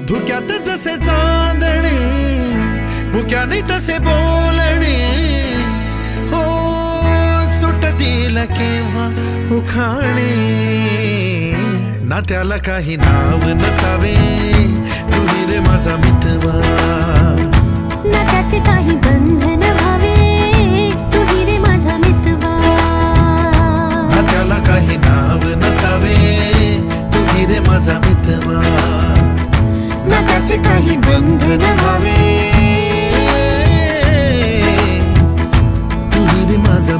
धुक्यात जसे चांदणे मुक्याने तसे बोलणे हो सुटतील केव्हा उखाणे ना त्याला काही नाव नसावे तुही रे माझा मितवा ना त्याचे काही बंधन व्हावे तुही रे माझा मितवा ना त्याला काही नाव नसावे तुही रे माझा मितवा ना त्याचे काही बंधन व्हावे तुही रे माझा